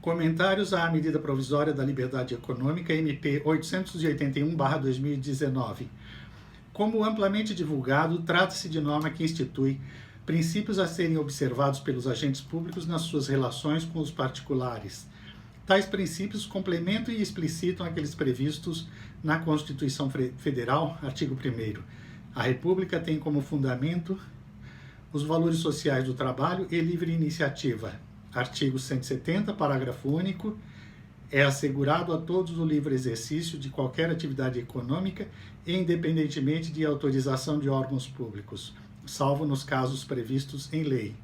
Comentários à Medida Provisória da Liberdade Econômica, MP 881/2019. Como amplamente divulgado, trata-se de norma que institui princípios a serem observados pelos agentes públicos nas suas relações com os particulares. Tais princípios complementam e explicitam aqueles previstos na Constituição Federal, artigo 1º. A República tem como fundamento os valores sociais do trabalho e livre iniciativa. Artigo 170, parágrafo único. É assegurado a todos o livre exercício de qualquer atividade econômica, independentemente de autorização de órgãos públicos, salvo nos casos previstos em lei.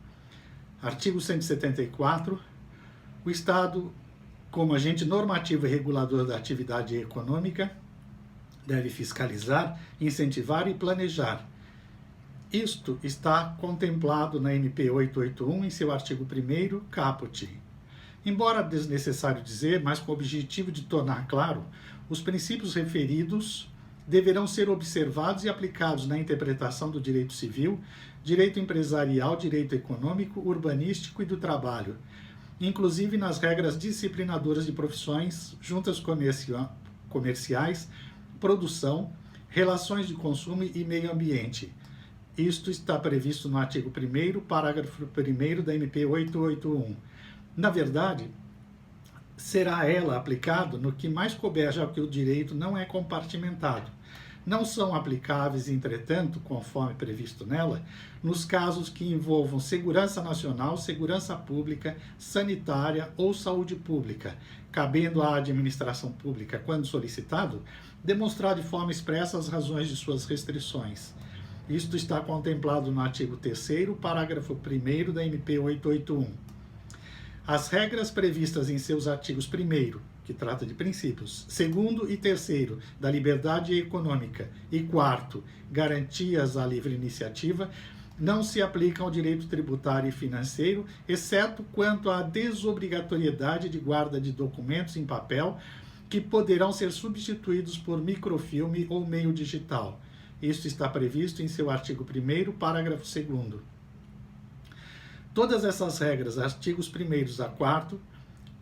Artigo 174. O Estado, como agente normativo e regulador da atividade econômica, deve fiscalizar, incentivar e planejar. Isto está contemplado na MP 881 em seu artigo 1º, caput. Embora desnecessário dizer, mas com o objetivo de tornar claro, os princípios referidos deverão ser observados e aplicados na interpretação do direito civil, direito empresarial, direito econômico, urbanístico e do trabalho, inclusive nas regras disciplinadoras de profissões, juntas comerciais, produção, relações de consumo e meio ambiente. Isto está previsto no artigo 1º, parágrafo 1º da MP 881. Na verdade, será ela aplicado no que mais couber, já que o direito não é compartimentado. Não são aplicáveis, entretanto, conforme previsto nela, nos casos que envolvam segurança nacional, segurança pública, sanitária ou saúde pública, cabendo à administração pública, quando solicitado, demonstrar de forma expressa as razões de suas restrições. Isto está contemplado no artigo 3º, parágrafo 1º da MP 881. As regras previstas em seus artigos 1º, que trata de princípios, 2º e 3º da liberdade econômica e 4º, garantias à livre iniciativa, não se aplicam ao direito tributário e financeiro, exceto quanto à desobrigatoriedade de guarda de documentos em papel, que poderão ser substituídos por microfilme ou meio digital. Isto está previsto em seu artigo 1º, parágrafo 2º. Todas essas regras, artigos 1º a 4º,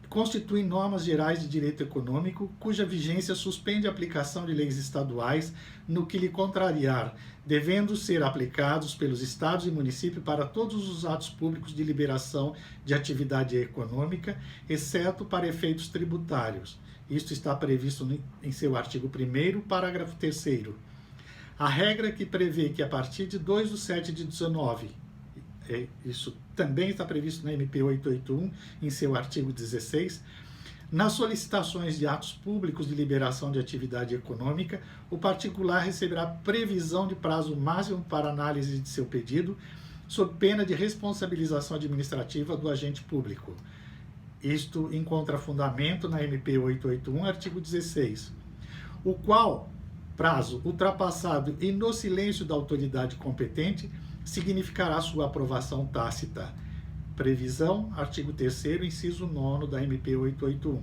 constituem normas gerais de direito econômico, cuja vigência suspende a aplicação de leis estaduais no que lhe contrariar, devendo ser aplicados pelos estados e municípios para todos os atos públicos de liberação de atividade econômica, exceto para efeitos tributários. Isto está previsto em seu artigo 1º, parágrafo 3º. A regra que prevê que a partir de 2/7/19, isso também está previsto na MP 881, em seu artigo 16, nas solicitações de atos públicos de liberação de atividade econômica, o particular receberá previsão de prazo máximo para análise de seu pedido, sob pena de responsabilização administrativa do agente público. Isto encontra fundamento na MP 881, artigo 16, o qual prazo ultrapassado e no silêncio da autoridade competente significará sua aprovação tácita. Previsão, artigo 3º, inciso 9 da MP 881.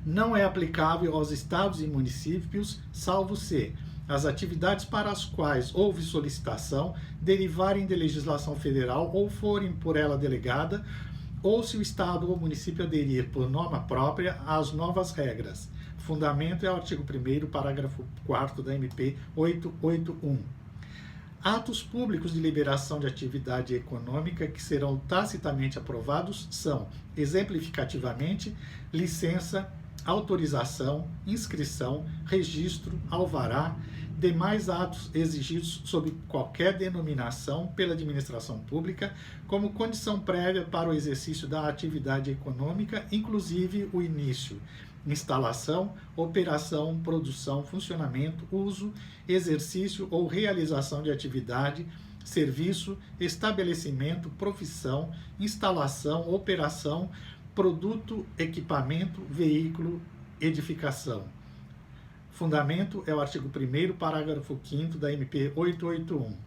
Não é aplicável aos estados e municípios, salvo se as atividades para as quais houve solicitação derivarem de legislação federal ou forem por ela delegada, ou se o estado ou município aderir por norma própria às novas regras. Fundamento é o artigo 1º, parágrafo 4º da MP 881. Atos públicos de liberação de atividade econômica que serão tacitamente aprovados são, exemplificativamente, licença, autorização, inscrição, registro, alvará, demais atos exigidos sob qualquer denominação pela administração pública como condição prévia para o exercício da atividade econômica, inclusive o início, instalação, operação, produção, funcionamento, uso, exercício ou realização de atividade, serviço, estabelecimento, profissão, instalação, operação, produto, equipamento, veículo, edificação. Fundamento é o artigo 1º, parágrafo 5º da MP 881.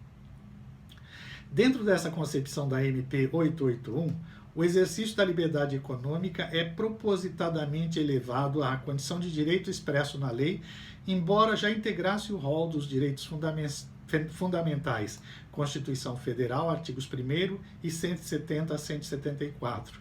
Dentro dessa concepção da MP 881, o exercício da liberdade econômica é propositadamente elevado à condição de direito expresso na lei, embora já integrasse o rol dos direitos fundamentais, Constituição Federal, artigos 1º e 170 a 174.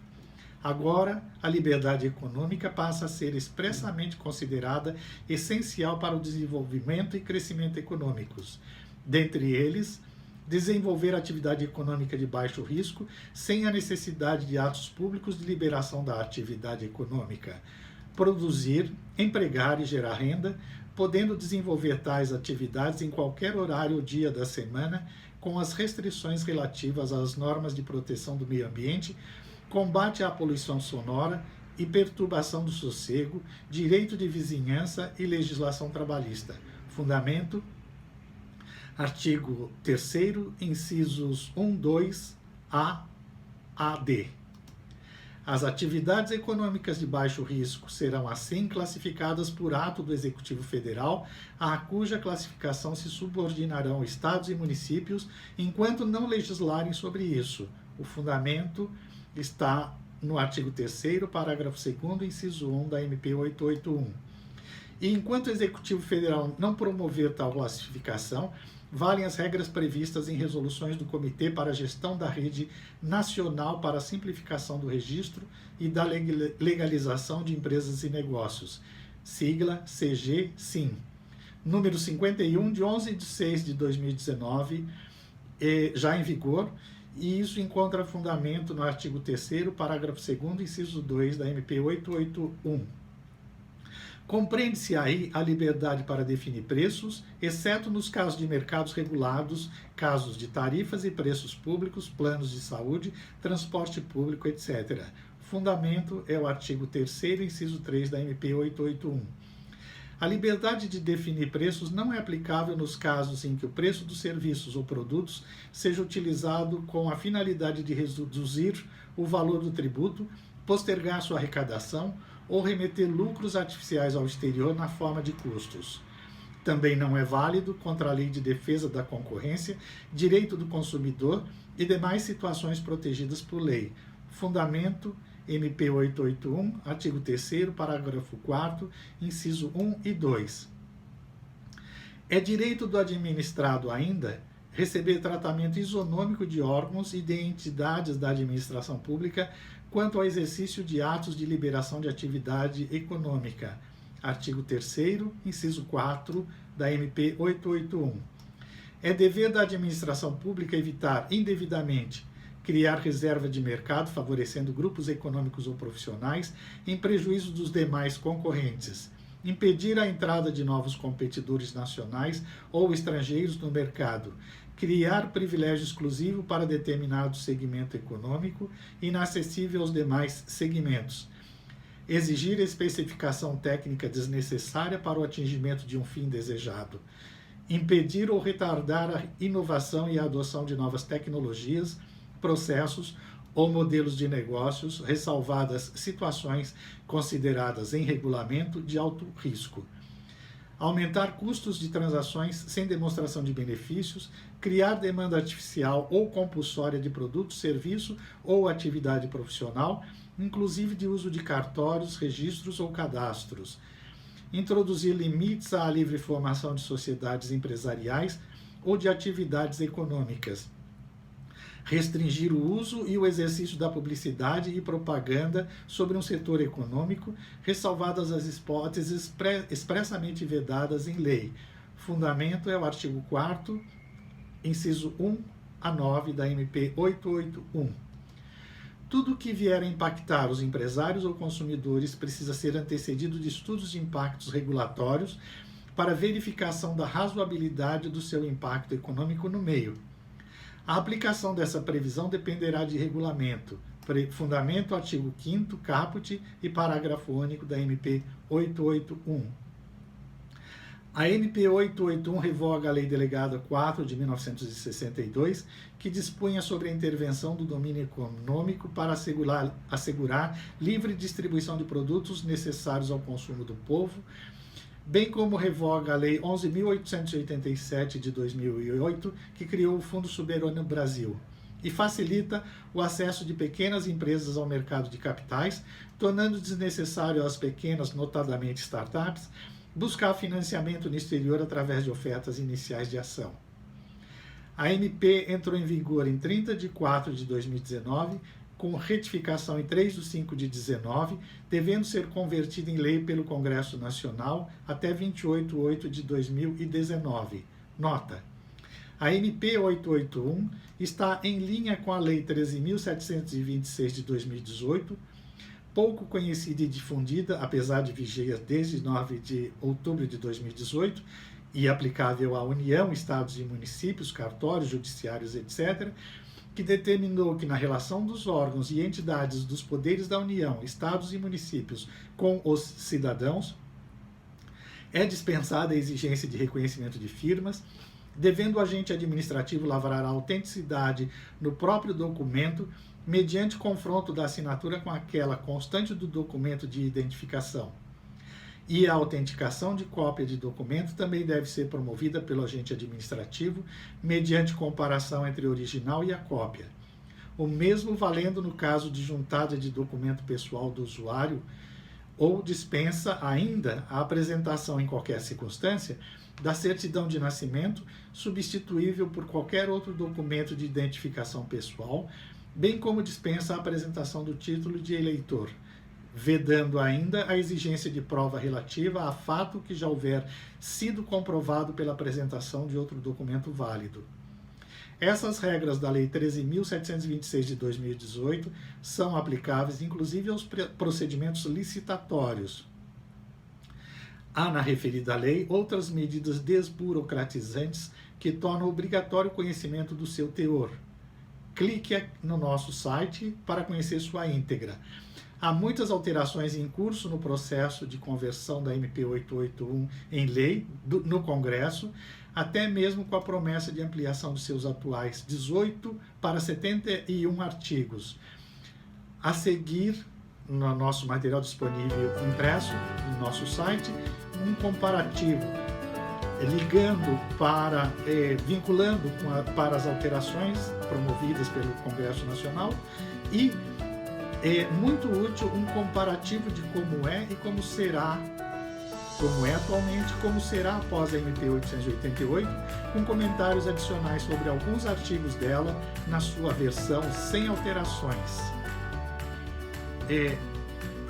Agora, a liberdade econômica passa a ser expressamente considerada essencial para o desenvolvimento e crescimento econômicos. Dentre eles, desenvolver atividade econômica de baixo risco sem a necessidade de atos públicos de liberação da atividade econômica. Produzir, empregar e gerar renda, podendo desenvolver tais atividades em qualquer horário ou dia da semana, com as restrições relativas às normas de proteção do meio ambiente, combate à poluição sonora e perturbação do sossego, direito de vizinhança e legislação trabalhista. Fundamento, artigo 3º, incisos 1, 2, a D. As atividades econômicas de baixo risco serão assim classificadas por ato do Executivo Federal, a cuja classificação se subordinarão estados e municípios, enquanto não legislarem sobre isso. O fundamento está no artigo 3º, parágrafo 2º, inciso 1 da MP 881. E enquanto o Executivo Federal não promover tal classificação, valem as regras previstas em resoluções do Comitê para a Gestão da Rede Nacional para a Simplificação do Registro e da Legalização de Empresas e Negócios, sigla CG-SIM, número 51, de 11 de 6 de 2019, já em vigor, e isso encontra fundamento no artigo 3º, parágrafo 2º, inciso 2 da MP 881. Compreende-se aí a liberdade para definir preços, exceto nos casos de mercados regulados, casos de tarifas e preços públicos, planos de saúde, transporte público, etc. Fundamento é o artigo 3º, inciso 3 da MP 881. A liberdade de definir preços não é aplicável nos casos em que o preço dos serviços ou produtos seja utilizado com a finalidade de reduzir o valor do tributo, postergar sua arrecadação ou remeter lucros artificiais ao exterior na forma de custos. Também não é válido contra a Lei de Defesa da Concorrência, Direito do Consumidor e demais situações protegidas por lei. Fundamento MP 881, artigo 3º, parágrafo 4º, inciso 1 e 2. É direito do administrado ainda receber tratamento isonômico de órgãos e de entidades da administração pública quanto ao exercício de atos de liberação de atividade econômica. Artigo 3º, inciso 4 da MP 881. É dever da administração pública evitar indevidamente criar reserva de mercado favorecendo grupos econômicos ou profissionais em prejuízo dos demais concorrentes, impedir a entrada de novos competidores nacionais ou estrangeiros no mercado, criar privilégio exclusivo para determinado segmento econômico, inacessível aos demais segmentos, exigir especificação técnica desnecessária para o atingimento de um fim desejado, impedir ou retardar a inovação e a adoção de novas tecnologias, processos ou modelos de negócios, ressalvadas situações consideradas em regulamento de alto risco. Aumentar custos de transações sem demonstração de benefícios, criar demanda artificial ou compulsória de produto, serviço ou atividade profissional, inclusive de uso de cartórios, registros ou cadastros. Introduzir limites à livre formação de sociedades empresariais ou de atividades econômicas. Restringir o uso e o exercício da publicidade e propaganda sobre um setor econômico, ressalvadas as hipóteses expressamente vedadas em lei. Fundamento é o artigo 4º, inciso 1 a 9 da MP 881. Tudo que vier a impactar os empresários ou consumidores precisa ser antecedido de estudos de impactos regulatórios para verificação da razoabilidade do seu impacto econômico no meio. A aplicação dessa previsão dependerá de regulamento, fundamento artigo 5º, caput e parágrafo único da MP 881. A MP 881 revoga a Lei Delegada 4 de 1962, que dispunha sobre a intervenção do domínio econômico para assegurar livre distribuição de produtos necessários ao consumo do povo, bem como revoga a Lei 11.887 de 2008, que criou o Fundo Soberano Brasil, e facilita o acesso de pequenas empresas ao mercado de capitais, tornando desnecessário às pequenas, notadamente startups, buscar financiamento no exterior através de ofertas iniciais de ação. A MP entrou em vigor em 30 de 4 de 2019, com retificação em 3/5/19, devendo ser convertida em lei pelo Congresso Nacional até 28/8/2019. Nota: a MP 881 está em linha com a Lei 13.726 de 2018, pouco conhecida e difundida, apesar de vigir desde 9 de outubro de 2018, e aplicável à União, Estados e municípios, cartórios, judiciários, etc., que determinou que na relação dos órgãos e entidades dos poderes da União, Estados e municípios com os cidadãos, é dispensada a exigência de reconhecimento de firmas, devendo o agente administrativo lavrar a autenticidade no próprio documento, mediante confronto da assinatura com aquela constante do documento de identificação. E a autenticação de cópia de documento também deve ser promovida pelo agente administrativo, mediante comparação entre o original e a cópia. O mesmo valendo no caso de juntada de documento pessoal do usuário, ou dispensa ainda a apresentação em qualquer circunstância da certidão de nascimento, substituível por qualquer outro documento de identificação pessoal, bem como dispensa a apresentação do título de eleitor, vedando ainda a exigência de prova relativa a fato que já houver sido comprovado pela apresentação de outro documento válido. Essas regras da Lei 13.726 de 2018 são aplicáveis inclusive aos procedimentos licitatórios. Há na referida lei outras medidas desburocratizantes que tornam obrigatório o conhecimento do seu teor. Clique no nosso site para conhecer sua íntegra. Há muitas alterações em curso no processo de conversão da MP 881 em lei no Congresso, até mesmo com a promessa de ampliação de seus atuais 18 para 71 artigos. A seguir, no nosso material disponível impresso no nosso site, um comparativo vinculando para as alterações promovidas pelo Congresso Nacional e é muito útil um comparativo de como é e como será, como é atualmente, como será após a MP 888, com comentários adicionais sobre alguns artigos dela na sua versão sem alterações.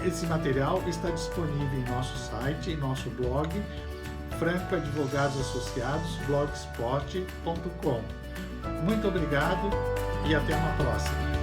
Esse material está disponível em nosso site, em nosso blog, Franco Advogados Associados, blogspot.com. Muito obrigado e até uma próxima.